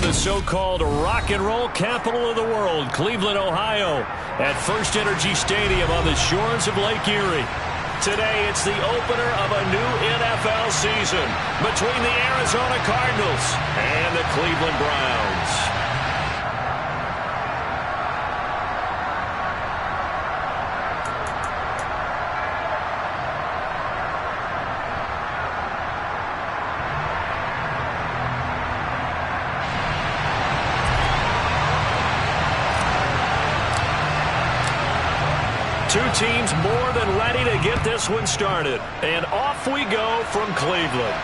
the so-called rock and roll capital of the world, Cleveland, Ohio, at First Energy Stadium on the shores of Lake Erie. Today, it's the opener of a new NFL season between the Arizona Cardinals and the Cleveland Browns. Two teams more than ready to get this one started. And off we go from Cleveland.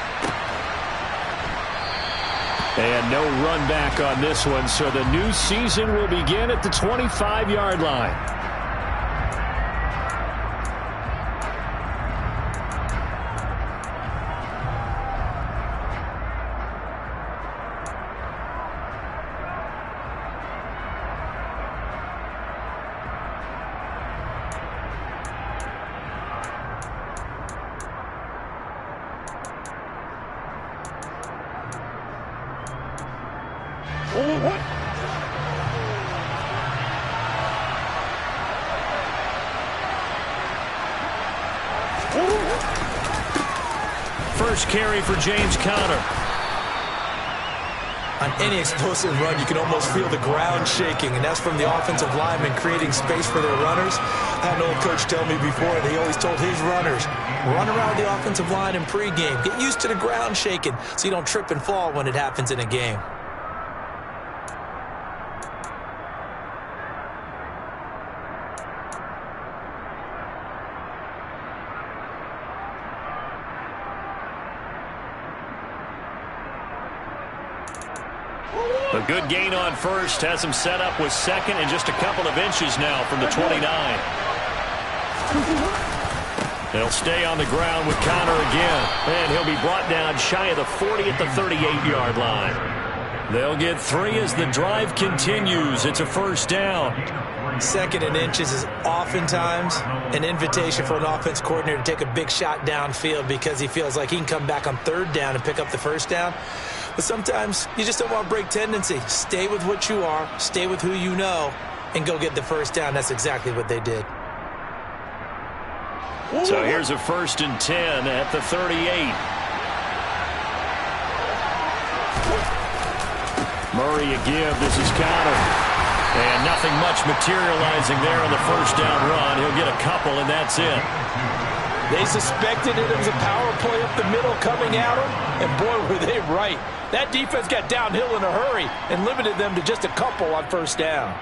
And no run back on this one, so the new season will begin at the 25-yard line. First carry for James Conner. On any explosive run, you can almost feel the ground shaking, and that's from the offensive linemen creating space for their runners. I had an old coach tell me before, they always told his runners, run around the offensive line in pregame. Get used to the ground shaking so you don't trip and fall when it happens in a game. A good gain on first has him set up with second and just a couple of inches now from the 29. They'll stay on the ground with Conner again, and he'll be brought down shy of the 40 at the 38-yard line. They'll get 3 as the drive continues. It's a first down. Second and inches is oftentimes an invitation for an offense coordinator to take a big shot downfield because he feels like he can come back on third down and pick up the first down. But sometimes you just don't want to break tendency. Stay with what you are, stay with who you know, and go get the first down. That's exactly what they did. So here's a 1st and 10 at the 38. Murray a give. This is Conner. And nothing much materializing there on the first down run. He'll get a couple, and that's it. They suspected it was a power play up the middle coming at them, and boy, were they right. That defense got downhill in a hurry and limited them to just a couple on first down.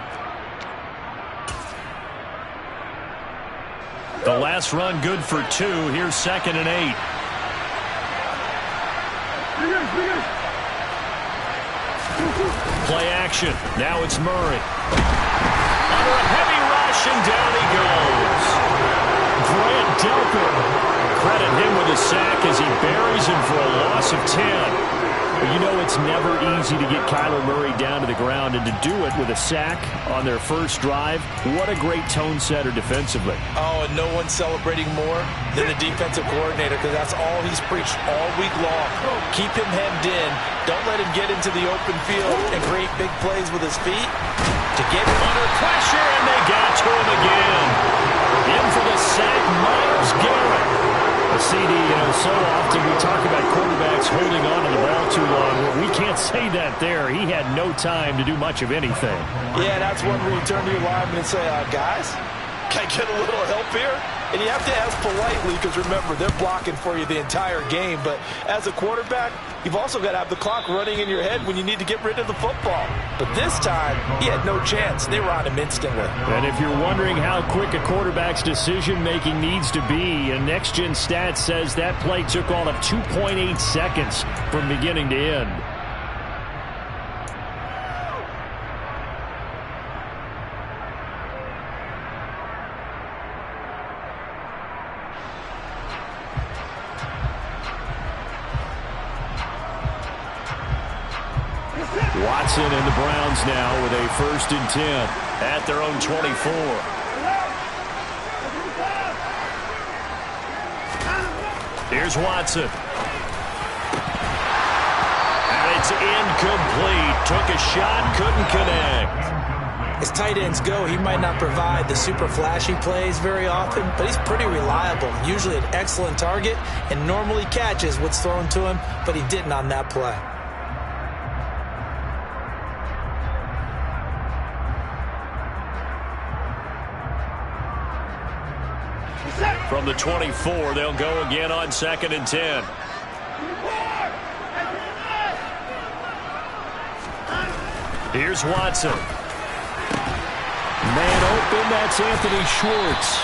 The last run good for 2. Here's 2nd and 8. Play action. Now it's Murray. Under a heavy rush, and down he goes. Grant Delpit. Credit him with a sack as he buries him for a loss of 10. But you know it's never easy to get Kyler Murray down to the ground, and to do it with a sack on their first drive, what a great tone setter defensively. Oh, and no one's celebrating more than the defensive coordinator because that's all he's preached all week long. Keep him hemmed in. Don't let him get into the open field and create big plays with his feet. To get under pressure, and they got to him again. In for the sack, Myles Garrett. CD, so often we talk about quarterbacks holding on to the ball too long. Well, we can't say that there. He had no time to do much of anything. Yeah, that's one where you turn to your lineman and say, guys, can I get a little help here? And you have to ask politely because, remember, they're blocking for you the entire game. But as a quarterback, you've also got to have the clock running in your head when you need to get rid of the football. But this time, he had no chance. They were on him instantly. And if you're wondering how quick a quarterback's decision-making needs to be, a next-gen stat says that play took all of 2.8 seconds from beginning to end. Watson and the Browns now with a 1st and 10 at their own 24. Here's Watson. And it's is incomplete. Took a shot, couldn't connect. As tight ends go, he might not provide the super flashy plays very often, but he's pretty reliable, usually an excellent target, and normally catches what's thrown to him, but he didn't on that play. From the 24, they'll go again on 2nd and 10. Here's Watson. Man open, that's Anthony Schwartz.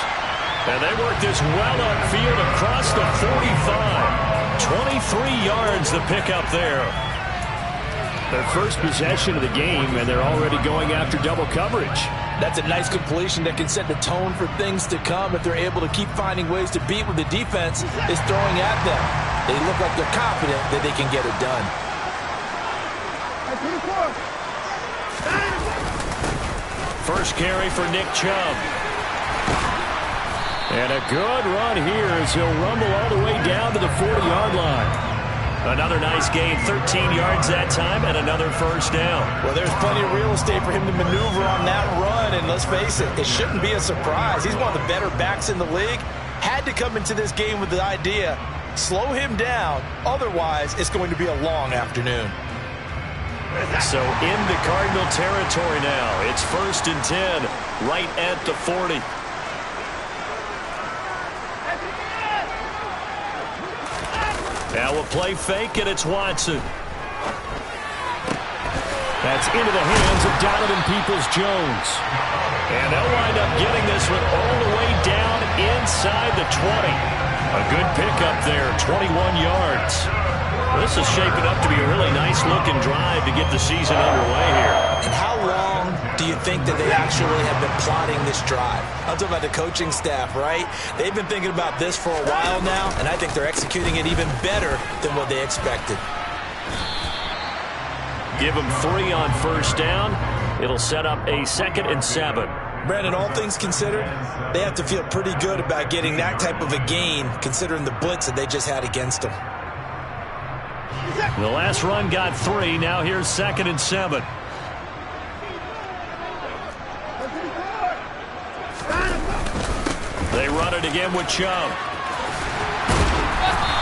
And they work this well upfield across the 45. 23 yards the pickup there. Their first possession of the game, and they're already going after double coverage. That's a nice completion that can set the tone for things to come if they're able to keep finding ways to beat what the defense is throwing at them. They look like they're confident that they can get it done. First carry for Nick Chubb. And a good run here as he'll rumble all the way down to the 40-yard line. Another nice gain, 13 yards that time, and another first down. Well, there's plenty of real estate for him to maneuver on that run, and let's face it, it shouldn't be a surprise. He's one of the better backs in the league. Had to come into this game with the idea, slow him down, otherwise it's going to be a long afternoon. So into Cardinal territory now. It's 1st and 10, right at the 40. Now a play fake, and it's Watson. That's into the hands of Donovan Peoples-Jones. And they'll wind up getting this one all the way down inside the 20. A good pickup there, 21 yards. This is shaping up to be a really nice-looking drive to get the season underway here. And how long do you think that they actually have been plotting this drive? I'm talking about the coaching staff, right? They've been thinking about this for a while now, and I think they're executing it even better than what they expected. Give them 3 on first down. It'll set up a 2nd and 7. Brandon, all things considered, they have to feel pretty good about getting that type of a gain, considering the blitz that they just had against them. The last run got 3. Now here's 2nd and 7. They run it again with Chubb.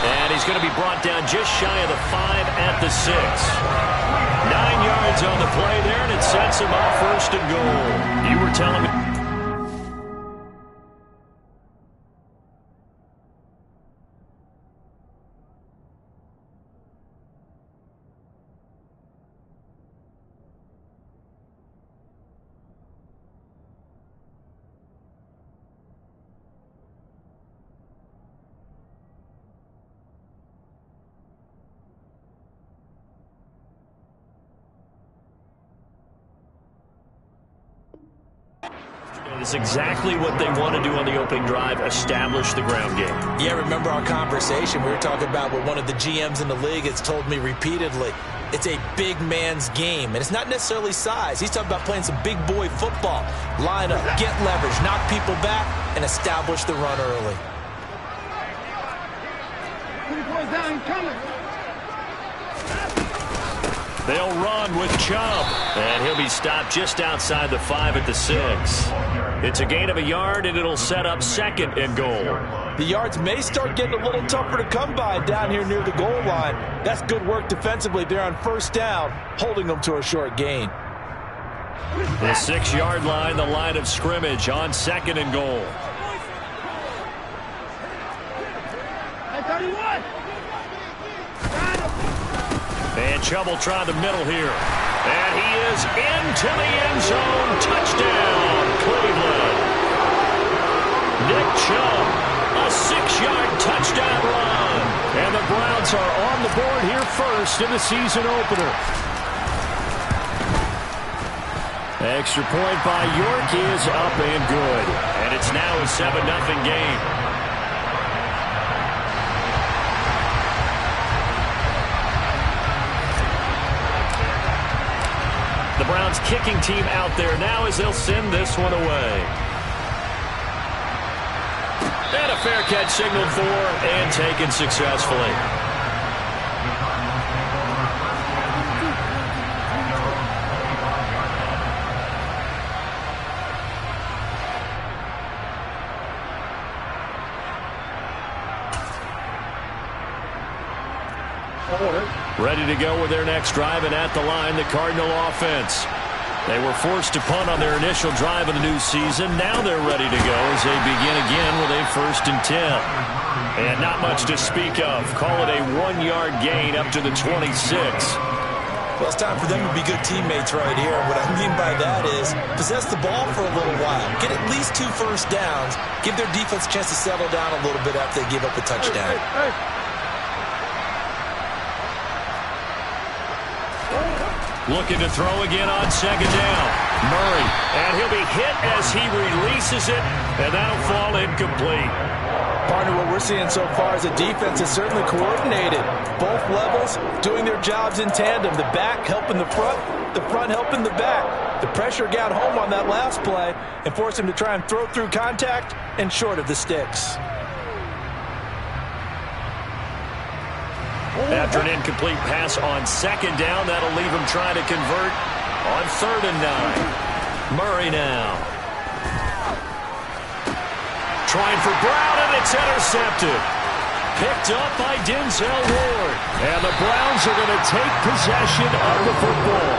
And he's going to be brought down just shy of the 5 at the 6. 9 yards on the play there, and it sets him up 1st and goal. You were telling me. It's exactly what they want to do on the opening drive, establish the ground game. Yeah, remember our conversation? We were talking about what one of the GMs in the league has told me repeatedly. It's a big man's game, and it's not necessarily size. He's talking about playing some big boy football. Line up, get leverage, knock people back, and establish the run early. They'll run with Chubb, and he'll be stopped just outside the 5 at the 6. It's a gain of a yard, and it'll set up 2nd and goal. The yards may start getting a little tougher to come by down here near the goal line. That's good work defensively there on first down, holding them to a short gain. The 6-yard line, the line of scrimmage on 2nd and goal. And Chubb will try the middle here. And he is into the end zone. Touchdown, Cleveland. Nick Chubb, a 6-yard touchdown run. And the Browns are on the board here first in the season opener. Extra point by York is up and good. And it's now a 7-0 game. The Browns kicking team out there now as they'll send this one away. And a fair catch signaled for and taken successfully. Ready to go with their next drive, and at the line, the Cardinal offense. They were forced to punt on their initial drive of the new season. Now they're ready to go as they begin again with a 1st and 10. And not much to speak of. Call it a 1-yard gain up to the 26. Well, it's time for them to be good teammates right here. What I mean by that is possess the ball for a little while. Get at least 2 first downs. Give their defense a chance to settle down a little bit after they give up a touchdown. Looking to throw again on 2nd down. Murray, and he'll be hit as he releases it, and that'll fall incomplete. Partner, what we're seeing so far is the defense is certainly coordinated. Both levels doing their jobs in tandem. The back helping the front helping the back. The pressure got home on that last play and forced him to try and throw through contact and short of the sticks. After an incomplete pass on 2nd down, that'll leave him trying to convert on 3rd and 9. Murray now. Trying for Brown, and it's intercepted. Picked up by Denzel Ward. And the Browns are going to take possession of the football.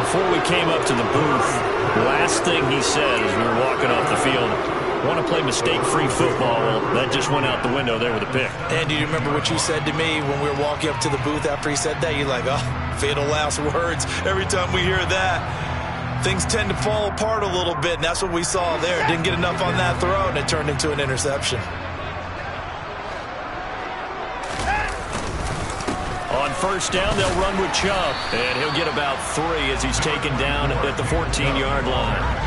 Before we came up to the booth, the last thing he said as we were walking off the field, want to play mistake-free football. Well, that just went out the window there with a pick. And do you remember what you said to me when we were walking up to the booth after he said that? You're like, oh, fatal last words. Every time we hear that, things tend to fall apart a little bit, and that's what we saw there. Didn't get enough on that throw, and it turned into an interception. On 1st down, they'll run with Chubb, and he'll get about 3 as he's taken down at the 14-yard line.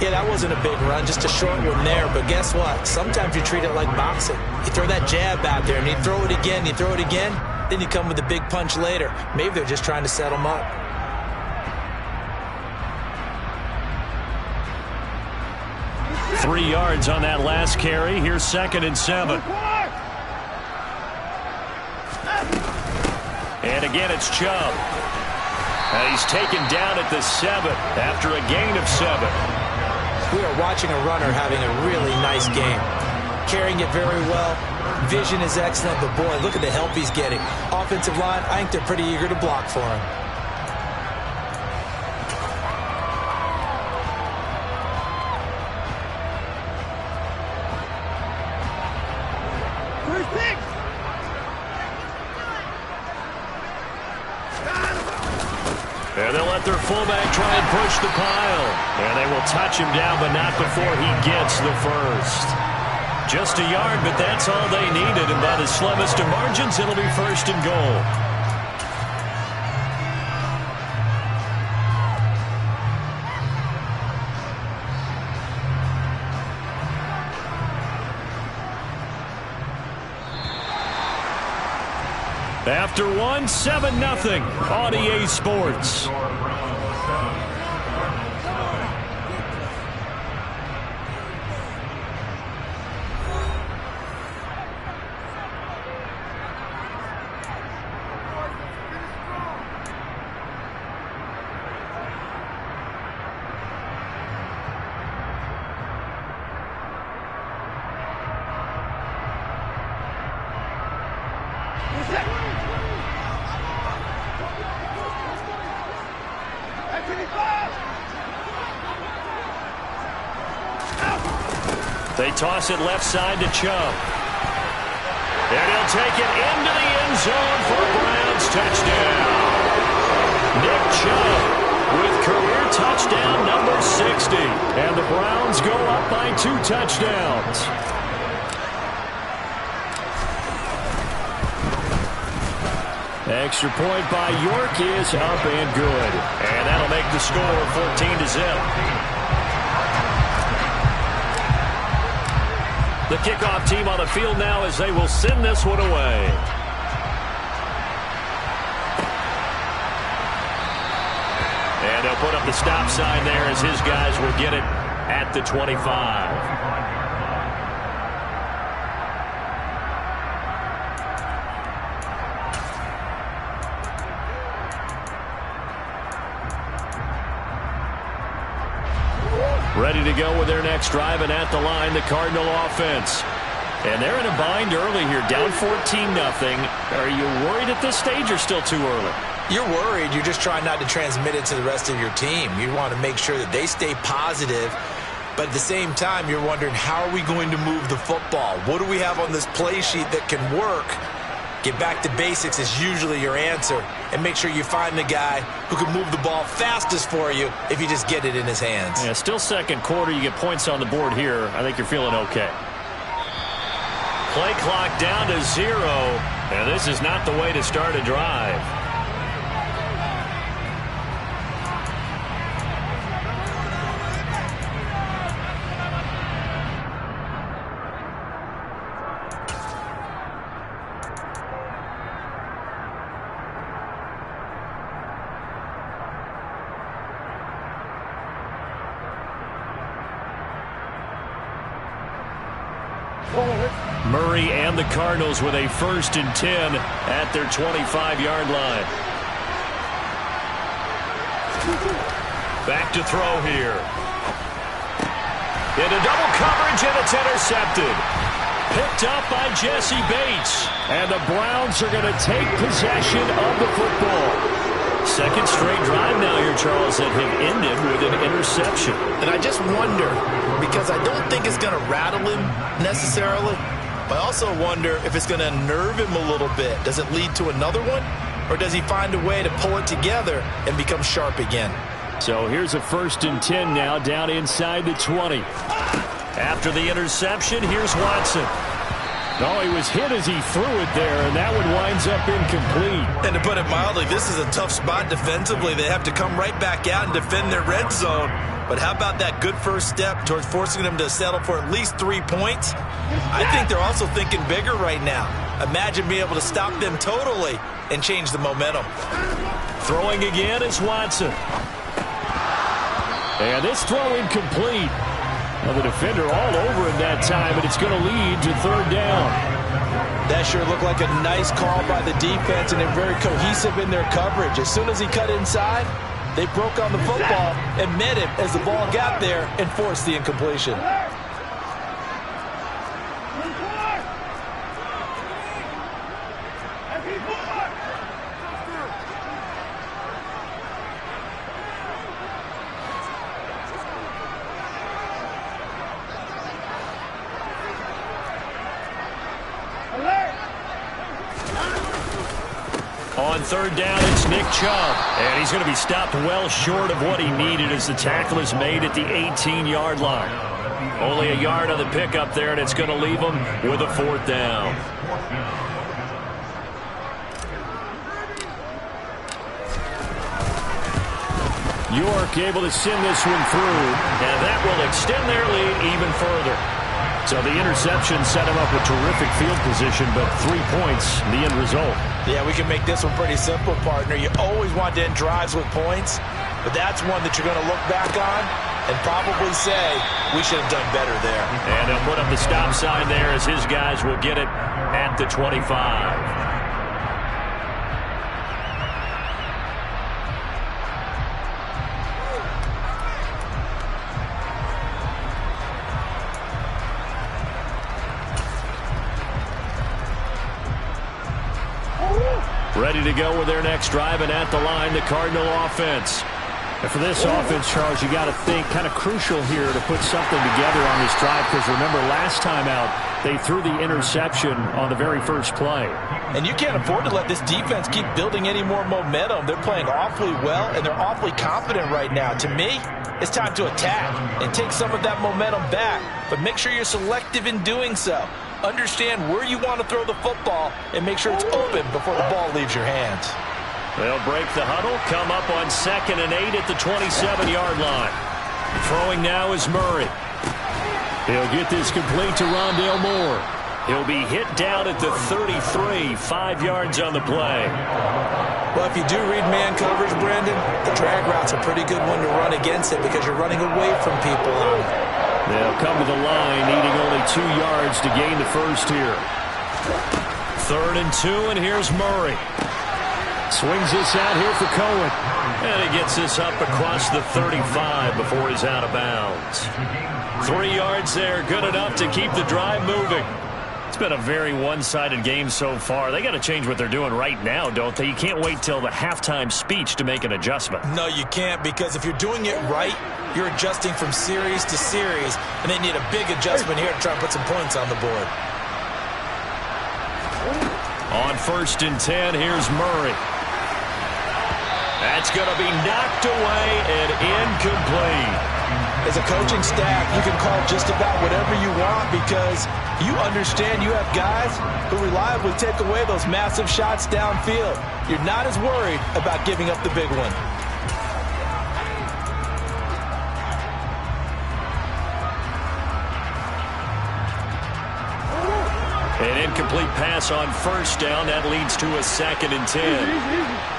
Yeah, that wasn't a big run, just a short one there. But guess what? Sometimes you treat it like boxing. You throw that jab out there, and you throw it again, then you come with a big punch later. Maybe they're just trying to set them up. Three yards on that last carry. Here's 2nd and 7. And again, it's Chubb. And he's taken down at the 7 after a gain of 7. We are watching a runner having a really nice game. Carrying it very well. Vision is excellent, but boy, look at the help he's getting. Offensive line, I think they're pretty eager to block for him. And they'll let their fullback try and push the pile. And they will touch him down, but not before he gets the first. Just a yard, but that's all they needed. And by the slimmest of margins, it'll be 1st and goal. After one, 7-0 on EA Sports. They toss it left side to Chubb. And he'll take it into the end zone for a Browns touchdown. Nick Chubb with career touchdown number 60. And the Browns go up by 2 touchdowns. Extra point by York is up and good. And that'll make the score 14-0. The kickoff team on the field now as they will send this one away. And they'll put up the stop sign there as his guys will get it at the 25. Ready to go with their next drive, and at the line, the Cardinal offense. And they're in a bind early here, down 14-0. Are you worried at this stage or still too early? You're worried. You're just trying not to transmit it to the rest of your team. You want to make sure that they stay positive. But at the same time, you're wondering, how are we going to move the football? What do we have on this play sheet that can work? Get back to basics is usually your answer. And make sure you find the guy who can move the ball fastest for you if you just get it in his hands. Yeah, still second quarter. You get points on the board here. I think you're feeling okay. Play clock down to 0. And this is not the way to start a drive. Murray and the Cardinals with a 1st and 10 at their 25-yard line. Back to throw here. Into double coverage, and it's intercepted. Picked up by Jesse Bates. And the Browns are going to take possession of the football. Second straight drive now here, Charles, that have ended with an interception. And I just wonder, because I don't think it's going to rattle him necessarily, but I also wonder if it's going to unnerve him a little bit. Does it lead to another one? Or does he find a way to pull it together and become sharp again? So here's a 1st and 10 now, down inside the 20. After the interception, here's Watson. No, he was hit as he threw it there, and that one winds up incomplete. And to put it mildly, this is a tough spot defensively. They have to come right back out and defend their red zone. But how about that good first step towards forcing them to settle for at least 3 points? I think they're also thinking bigger right now. Imagine being able to stop them totally and change the momentum. Throwing again is Watson. And this throw incomplete. Well, the defender all over him that time, and it's going to lead to 3rd down. That sure looked like a nice call by the defense, and they're very cohesive in their coverage. As soon as he cut inside, they broke on the football and met him as the ball got there and forced the incompletion. On 3rd down, it's Nick Chubb. And he's going to be stopped well short of what he needed as the tackle is made at the 18-yard line. Only a yard on the pickup there, and it's going to leave him with a 4th down. York able to send this one through, and that will extend their lead even further. So the interception set him up with terrific field position, but 3 points, the end result. Yeah, we can make this one pretty simple, partner. You always want to end drives with points, but that's one that you're going to look back on and probably say, we should have done better there. And he'll put up the stop sign there as his guys will get it at the 25. Ready to go with their next drive, and at the line, the Cardinal offense. And for this offense, Charles, you got to think kind of crucial here to put something together on this drive, because remember last time out, they threw the interception on the very first play. And you can't afford to let this defense keep building any more momentum. They're playing awfully well, and they're awfully confident right now. To me, it's time to attack and take some of that momentum back, but make sure you're selective in doing so. Understand where you want to throw the football and make sure it's open before the ball leaves your hands. They'll break the huddle, come up on 2nd and 8 at the 27-yard line. Throwing now is Murray. He'll get this complete to Rondale Moore. He'll be hit down at the 33, 5 yards on the play. Well, if you do read man coverage, Brandon, the drag route's a pretty good one to run against it because you're running away from people on it. They'll come to the line, needing only 2 yards to gain the first here. 3rd and 2, and here's Murray. Swings this out here for Cohen. And he gets this up across the 35 before he's out of bounds. 3 yards there, good enough to keep the drive moving. It's been a very one-sided game so far. They got to change what they're doing right now, don't they? You can't wait till the halftime speech to make an adjustment. No, you can't, because if you're doing it right, you're adjusting from series to series, and they need a big adjustment here to try and put some points on the board. On 1st and 10, here's Murray. That's going to be knocked away and incomplete. As a coaching staff, you can call just about whatever you want because you understand you have guys who reliably take away those massive shots downfield. You're not as worried about giving up the big one. An incomplete pass on 1st down. That leads to a 2nd and 10.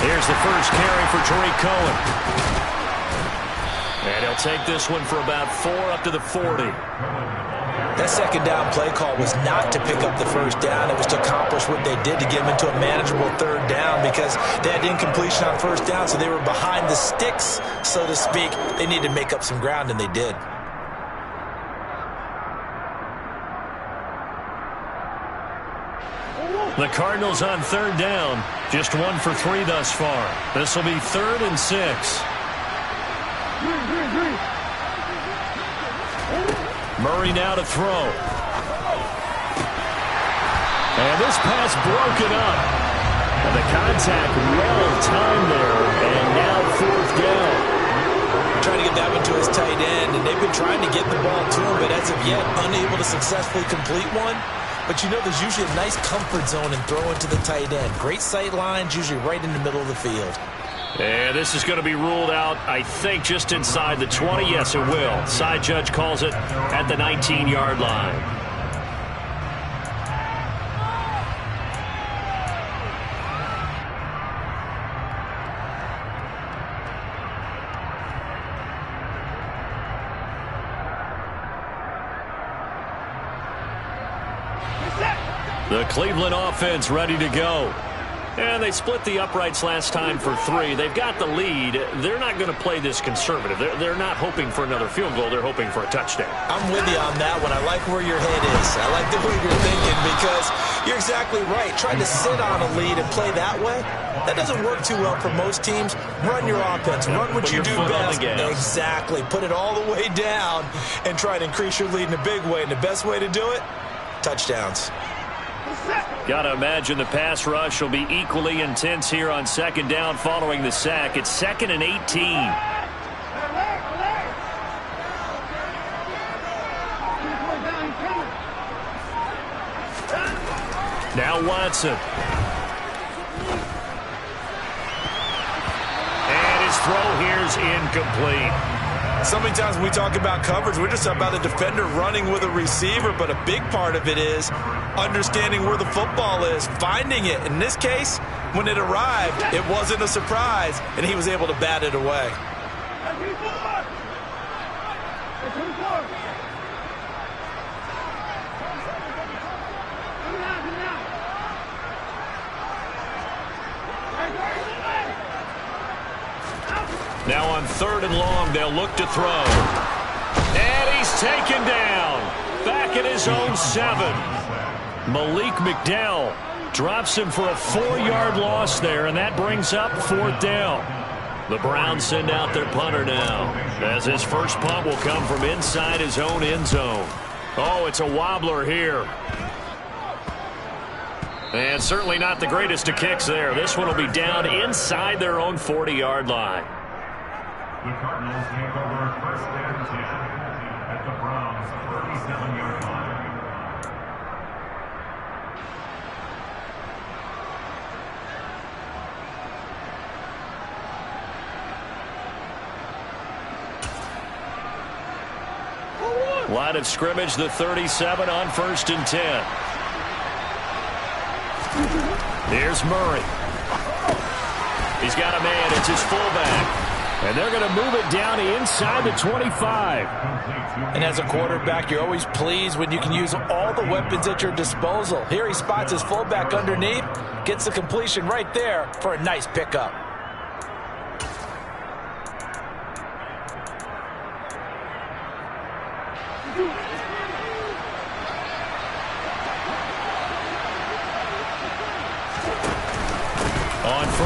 Here's the first carry for Tariq Cohen. And he'll take this one for about 4 up to the 40. That 2nd down play call was not to pick up the 1st down. It was to accomplish what they did to get them into a manageable 3rd down because they had incompletion on 1st down, so they were behind the sticks, so to speak. They needed to make up some ground, and they did. The Cardinals on 3rd down. Just 1 for 3 thus far. This will be 3rd and 6. Murray now to throw. And this pass broken up. And the contact well timed there. And now 4th down. Trying to get that one to his tight end, and they've been trying to get the ball to him, but as of yet, unable to successfully complete one. But you know there's usually a nice comfort zone in throwing to the tight end. Great sight lines, usually right in the middle of the field. And this is going to be ruled out, I think, just inside the 20. Yes, it will. Side judge calls it at the 19-yard line. The Cleveland offense ready to go. And they split the uprights last time for 3. They've got the lead. They're not going to play this conservative. They're not hoping for another field goal. They're hoping for a touchdown. I'm with you on that one. I like where your head is. I like the way you're thinking because you're exactly right. Trying to sit on a lead and play that way, that doesn't work too well for most teams. Run your offense. Run what you do best. Exactly. Put it all the way down and try to increase your lead in a big way. And the best way to do it, touchdowns. Got to imagine the pass rush will be equally intense here on 2nd down following the sack. It's 2nd and 18. Now Watson. And his throw here's incomplete. So many times when we talk about coverage, we're just about a defender running with a receiver, but a big part of it is understanding where the football is, finding it. In this case, when it arrived, it wasn't a surprise, and he was able to bat it away. Now on 3rd and long, they'll look to throw. And he's taken down. Back at his own 7. Malik McDowell drops him for a 4-yard loss there, and that brings up 4th down. The Browns send out their punter now, as his first punt will come from inside his own end zone. Oh, it's a wobbler here. And certainly not the greatest of kicks there. This one will be down inside their own 40-yard line. The Cardinals take over 1st and 10 at the Browns' 37-yard line. Line of scrimmage, the 37 on 1st and 10. Here's Murray. He's got a man. It's his fullback. And they're going to move it down inside the 25. And as a quarterback, you're always pleased when you can use all the weapons at your disposal. Here he spots his fullback underneath, gets the completion right there for a nice pickup.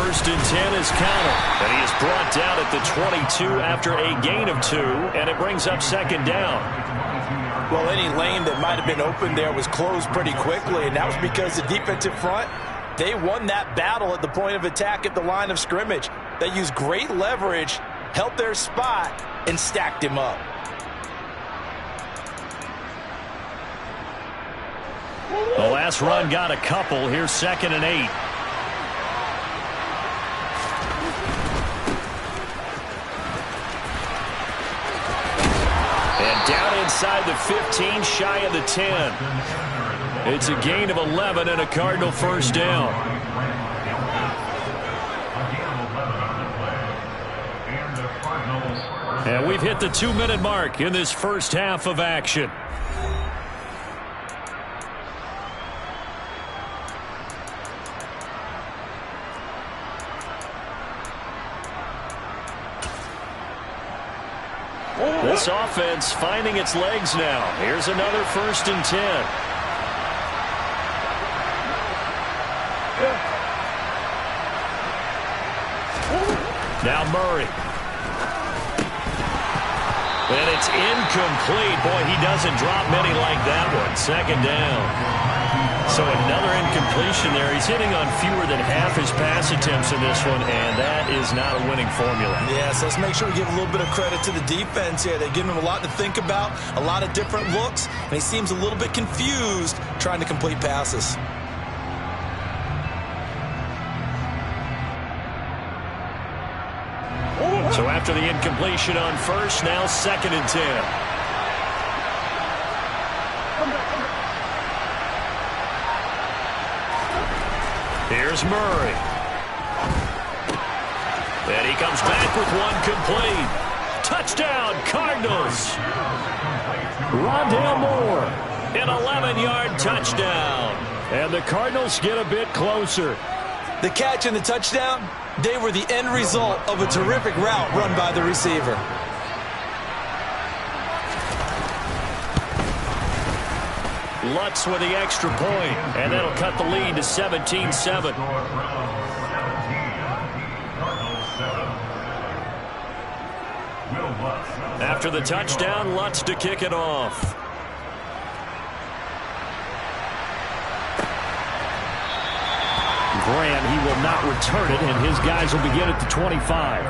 first and 10 is counted. And he is brought down at the 22 after a gain of 2, and it brings up second down. Well, any lane that might have been open there was closed pretty quickly, and that was because the defensive front, they won that battle at the point of attack at the line of scrimmage. They used great leverage, held their spot, and stacked him up. The last run got a couple. Here's second and 8. And down inside the 15, shy of the 10. It's a gain of 11 and a Cardinal first down. And we've hit the 2-minute mark in this first half of action. This offense finding its legs now. Here's another first and 10. Now Murray. And it's incomplete. Boy, he doesn't drop many like that one. Second down. So another incompletion there. He's hitting on fewer than half his pass attempts in this one, and that is not a winning formula. Yes, let's make sure we give a little bit of credit to the defense here. They give him a lot to think about, a lot of different looks, and he seems a little bit confused trying to complete passes. So after the incompletion on first, now second and 10. Here's Murray. And he comes back with one complete. Touchdown, Cardinals. Rondale Moore, an 11-yard touchdown. And the Cardinals get a bit closer. The catch and the touchdown, they were the end result of a terrific route run by the receiver. Lutz with the extra point, and that'll cut the lead to 17-7. After the touchdown, Lutz to kick it off. Graham, he will not return it, and his guys will begin at the 25.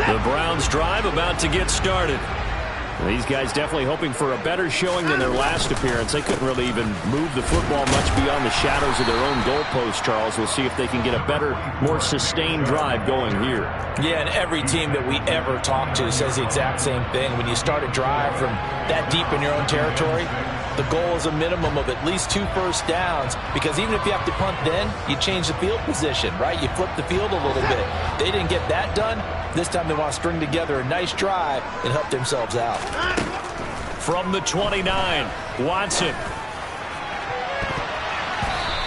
The Browns drive about to get started. These guys definitely hoping for a better showing than their last appearance. They couldn't really even move the football much beyond the shadows of their own goalpost, Charles. We'll see if they can get a better, more sustained drive going here. Yeah, and every team that we ever talk to says the exact same thing. When you start a drive from that deep in your own territory, the goal is a minimum of at least 2 first downs, because even if you have to punt then, you change the field position, right? You flip the field a little bit. They didn't get that done. This time they want to string together a nice drive and help themselves out. From the 29, Watson.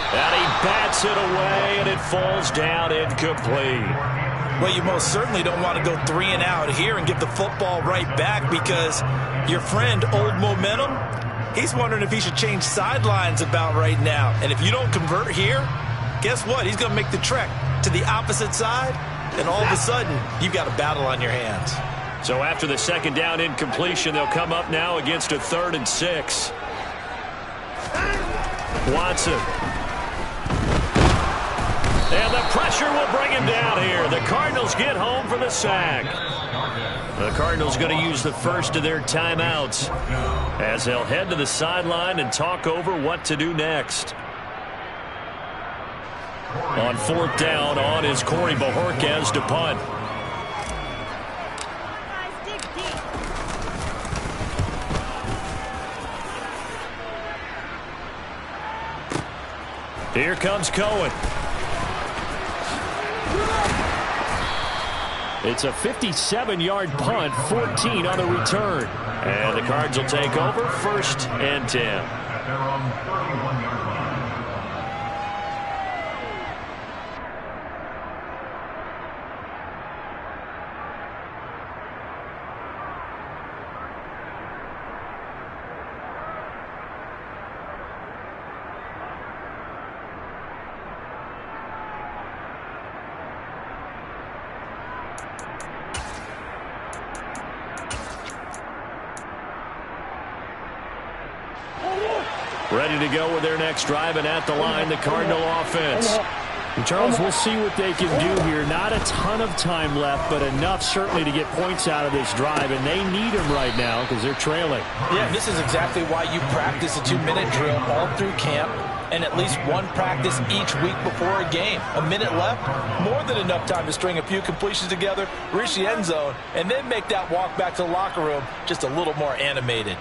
And he bats it away, and it falls down incomplete. Well, you most certainly don't want to go 3 and out here and give the football right back, because your friend, Old Momentum, he's wondering if he should change sidelines about right now. And if you don't convert here, guess what? He's going to make the trek to the opposite side, and all of a sudden, you've got a battle on your hands. So after the second down incompletion, they'll come up now against a 3rd and 6. Watson. And the pressure will bring him down here. The Cardinals get home for the sack. The Cardinals going to use the first of their timeouts as they'll head to the sideline and talk over what to do next. On 4th down, on is Corey Bojorquez to punt. Here comes Cohen. It's a 57-yard punt, 14 on the return. And the Cards will take over 1st and 10. At their own 31-yard line. Ready to go with their next drive, and at the line, the Cardinal offense. And Charles, we'll see what they can do here. Not a ton of time left, but enough certainly to get points out of this drive, and they need them right now because they're trailing. Yeah, this is exactly why you practice a 2-minute drill all through camp and at least one practice each week before a game. A minute left, more than enough time to string a few completions together, reach the end zone, and then make that walk back to the locker room just a little more animated.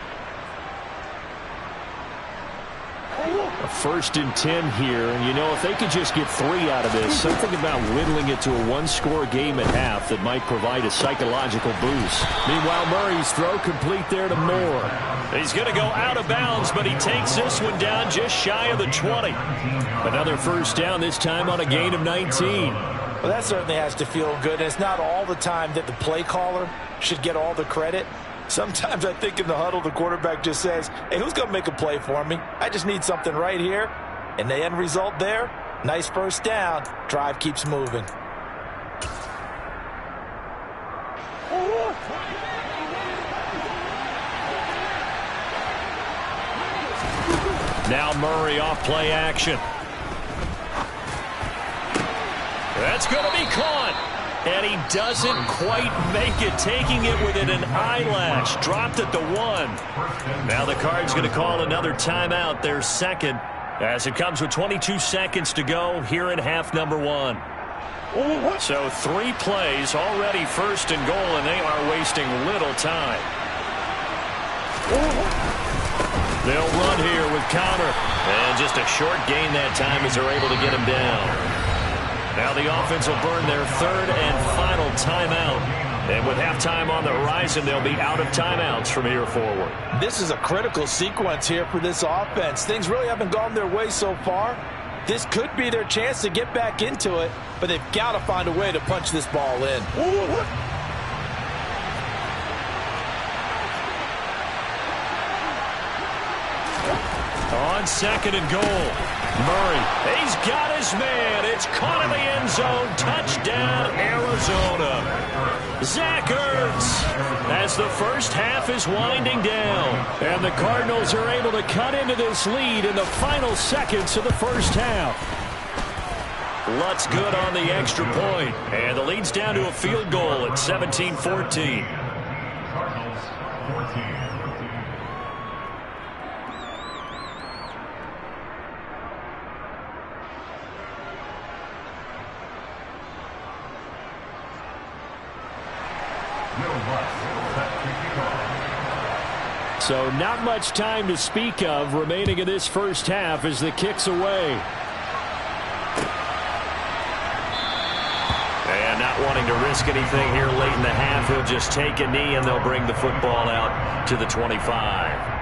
A 1st and 10 here, and you know, if they could just get 3 out of this, something about whittling it to a 1-score game at half that might provide a psychological boost. Meanwhile, Murray's throw complete there to Moore. He's going to go out of bounds, but he takes this one down just shy of the 20. Another first down, this time on a gain of 19. Well, that certainly has to feel good, and it's not all the time that the play caller should get all the credit. Sometimes I think in the huddle, the quarterback just says, hey, who's going to make a play for me? I just need something right here. And the end result there, nice first down. Drive keeps moving. Now Murray off play action. That's going to be caught. And he doesn't quite make it, taking it within an eyelash. Dropped at the 1. Now the Cards going to call another timeout, their second, as it comes with 22 seconds to go here in half number 1. So 3 plays, already 1st and goal, and they are wasting little time. They'll run here with Connor. And just a short gain that time as they're able to get him down. Now the offense will burn their 3rd and final timeout. And with halftime on the horizon, they'll be out of timeouts from here forward. This is a critical sequence here for this offense. Things really haven't gone their way so far. This could be their chance to get back into it, but they've got to find a way to punch this ball in. On 2nd and goal. Murray, he's got his man. It's caught in the end zone. Touchdown, Arizona. Zach Ertz, as the first half is winding down. And the Cardinals are able to cut into this lead in the final seconds of the first half. Lutz good on the extra point. And the lead's down to a field goal at 17-14. Cardinals 14. So not much time to speak of remaining in this first half as the kick's away. And not wanting to risk anything here late in the half, he'll just take a knee and they'll bring the football out to the 25.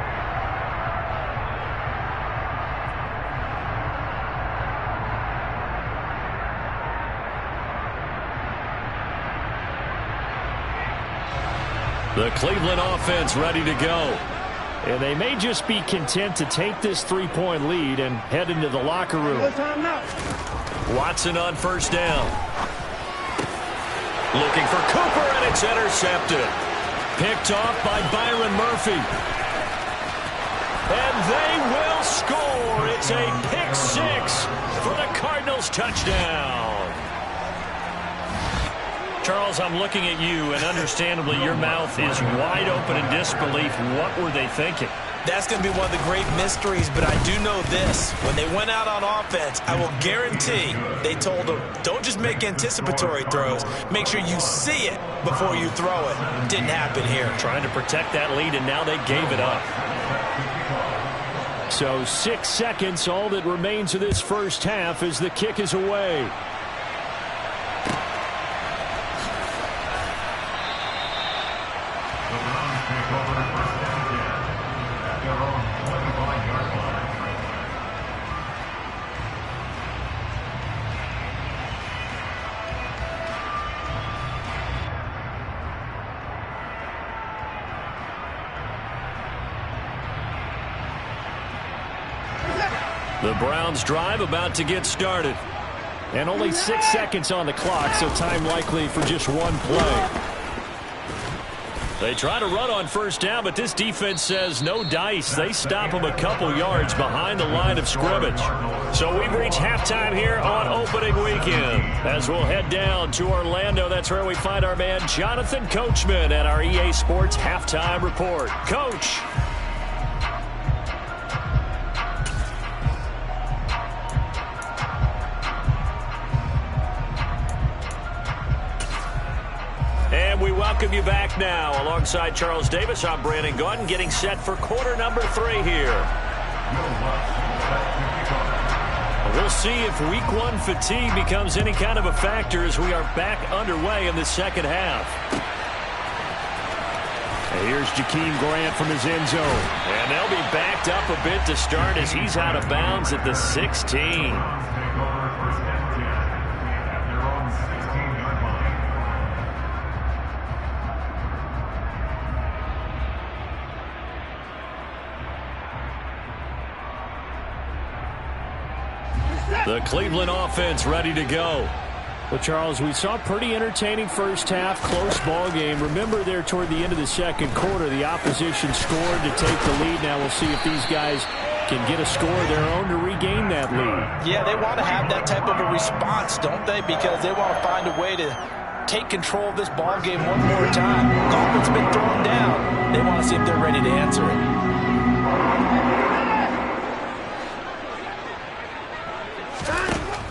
The Cleveland offense ready to go. And they may just be content to take this 3-point lead and head into the locker room. Watson on first down. Looking for Cooper, and it's intercepted. Picked off by Byron Murphy. And they will score. It's a pick 6 for the Cardinals touchdown. Charles, I'm looking at you, and understandably your mouth is wide open in disbelief. What were they thinking? That's going to be one of the great mysteries, but I do know this. When they went out on offense, I will guarantee they told them, don't just make anticipatory throws. Make sure you see it before you throw it. Didn't happen here. Trying to protect that lead, and now they gave it up. So 6 seconds, all that remains of this first half as the kick is away. The Browns drive about to get started. And only 6 seconds on the clock, so time likely for just one play. They try to run on first down, but this defense says no dice. They stop them a couple yards behind the line of scrimmage. So we've reached halftime here on opening weekend. As we'll head down to Orlando, that's where we find our man Jonathan Coachman at our EA Sports Halftime Report. Coach. And we welcome you back now. Alongside Charles Davis, I'm Brandon Gaudin, getting set for quarter number 3 here. We'll see if week 1 fatigue becomes any kind of a factor as we are back underway in the second half. And here's Jakeem Grant from his end zone. And they'll be backed up a bit to start as he's out of bounds at the 16. The Cleveland offense ready to go. Well, Charles, we saw a pretty entertaining first half, close ball game. Remember there toward the end of the second quarter, the opposition scored to take the lead. Now we'll see if these guys can get a score of their own to regain that lead. Yeah, they want to have that type of a response, don't they? Because they want to find a way to take control of this ball game one more time. Gauntlet's been thrown down. They want to see if they're ready to answer it.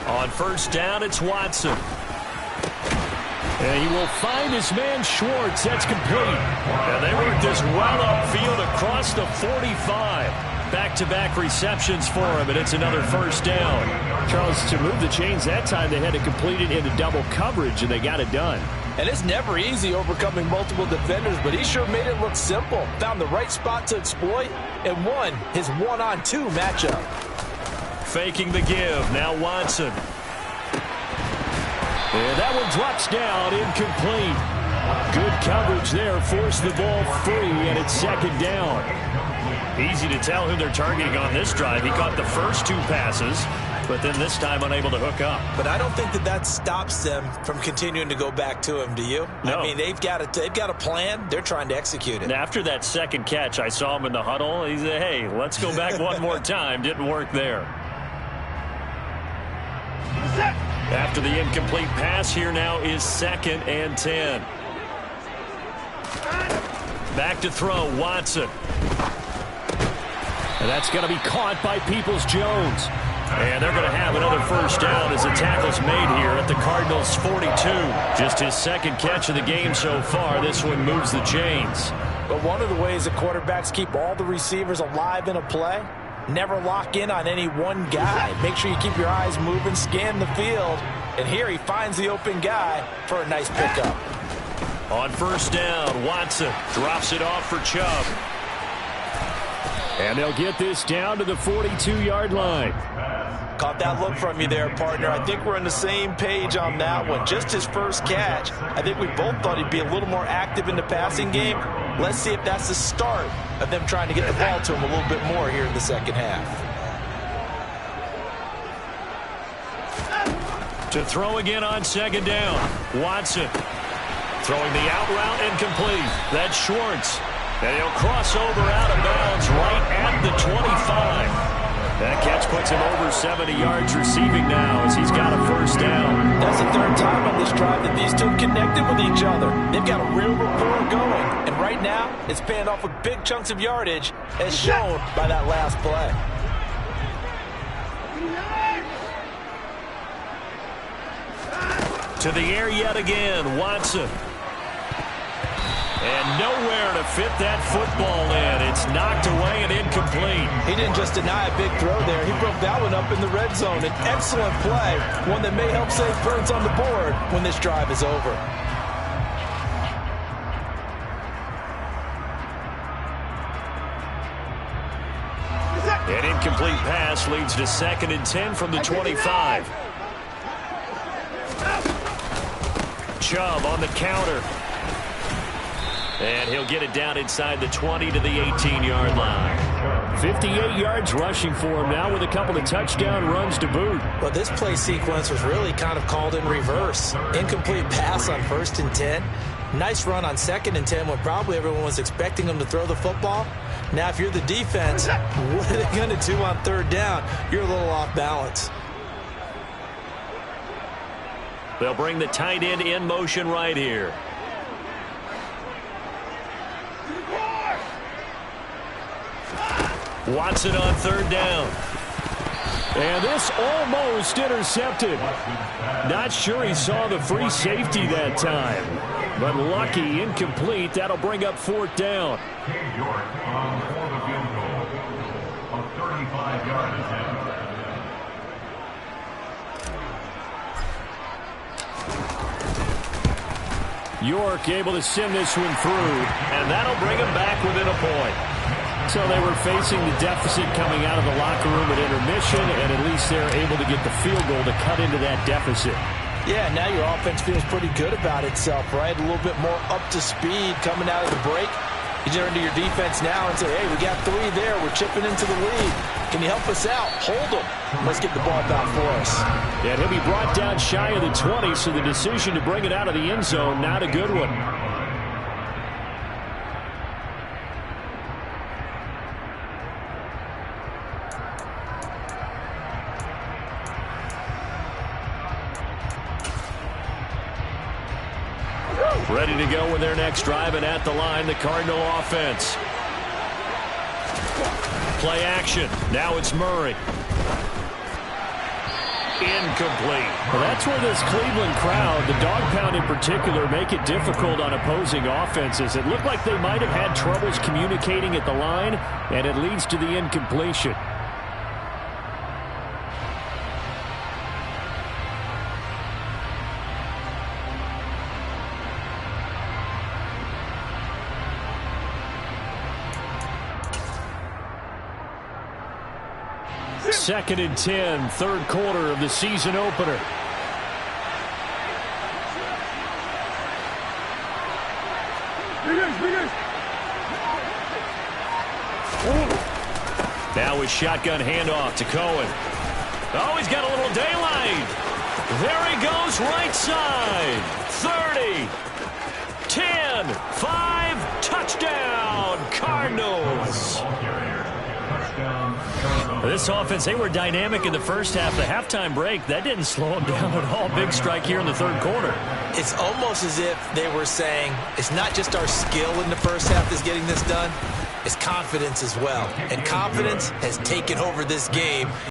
On first down, it's Watson. And he will find his man Schwartz. That's complete. And they work this well upfield across the 45. Back-to-back receptions for him, and it's another first down. Charles, to move the chains that time, they had to complete it into double coverage, and they got it done. And it's never easy overcoming multiple defenders, but he sure made it look simple. Found the right spot to exploit and won his one-on-two matchup. Faking the give. Now Watson. And that one drops down, incomplete. Good coverage there. Forced the ball free, and it's second down. Easy to tell who they're targeting on this drive. He caught the first 2 passes, but then this time unable to hook up. But I don't think that stops them from continuing to go back to him, do you? No. I mean, they've got a plan. They're trying to execute it. And after that second catch, I saw him in the huddle. He said, hey, let's go back one more time. Didn't work there. After the incomplete pass, here now is 2nd and 10. Back to throw, Watson. And that's going to be caught by Peoples-Jones. And they're going to have another first down as the tackle's made here at the Cardinals' 42. Just his 2nd catch of the game so far. This one moves the chains. But one of the ways the quarterbacks keep all the receivers alive in a play, never lock in on any one guy. Make sure you keep your eyes moving, scan the field. And here he finds the open guy for a nice pickup. On first down, Watson drops it off for Chubb. And they'll get this down to the 42-yard line. Caught that look from you there, partner. I think we're on the same page on that one. Just his first catch. I think we both thought he'd be a little more active in the passing game. Let's see if that's the start of them trying to get the ball to him a little bit more here in the second half. To throw again on second down, Watson. Throwing the out route incomplete. That's Schwartz. And he'll cross over out of bounds right at the 25. That catch puts him over 70 yards receiving now as he's got a first down. That's the 3rd time on this drive that these two have connected with each other. They've got a real rapport going. And right now, it's paying off with big chunks of yardage as shown by that last play. To the air yet again, Watson. And nowhere to fit that football in. It's knocked away and incomplete. He didn't just deny a big throw there. He broke that one up in the red zone. An excellent play, one that may help save points on the board when this drive is over. An incomplete pass leads to 2nd and 10 from the 25. Chubb on the counter. And he'll get it down inside the 20 to the 18-yard line. 58 yards rushing for him now with a couple of touchdown runs to boot. Well, this play sequence was really kind of called in reverse. Incomplete pass on 1st and 10. Nice run on 2nd and 10 when probably everyone was expecting them to throw the football. Now, if you're the defense, what are they going to do on 3rd down? You're a little off balance. They'll bring the tight end in motion right here. Watson on 3rd down. And this almost intercepted. Not sure he saw the free safety that time. But lucky, incomplete. That'll bring up 4th down. Cade York for the field goal. A 35-yard attempt. York able to send this one through, and that'll bring him back within a point. So they were facing the deficit coming out of the locker room at intermission, and at least they're able to get the field goal to cut into that deficit. Yeah, now your offense feels pretty good about itself, right? A little bit more up to speed coming out of the break. You turn to your defense now and say, hey, we got 3 there. We're chipping into the lead. Can you help us out? Hold them. Let's get the ball back for us. Yeah, he'll be brought down shy of the 20, so the decision to bring it out of the end zone, not a good one. Ready to go with their next drive, and at the line, the Cardinal offense. Play action. Now it's Murray. Incomplete. Well, that's where this Cleveland crowd, the dog pound in particular, make it difficult on opposing offenses. It looked like they might have had troubles communicating at the line, and it leads to the incompletion. Second and 10, 3rd quarter of the season opener. Now with shotgun handoff to Cohen. Oh, he's got a little daylight. There he goes, right side. 30, 10, 5, touchdown, Cardinals. This offense, they were dynamic in the first half. The halftime break, that didn't slow them down at all. Big strike here in the 3rd quarter. It's almost as if they were saying, it's not just our skill in the first half that's getting this done, it's confidence as well. And confidence has taken over this game.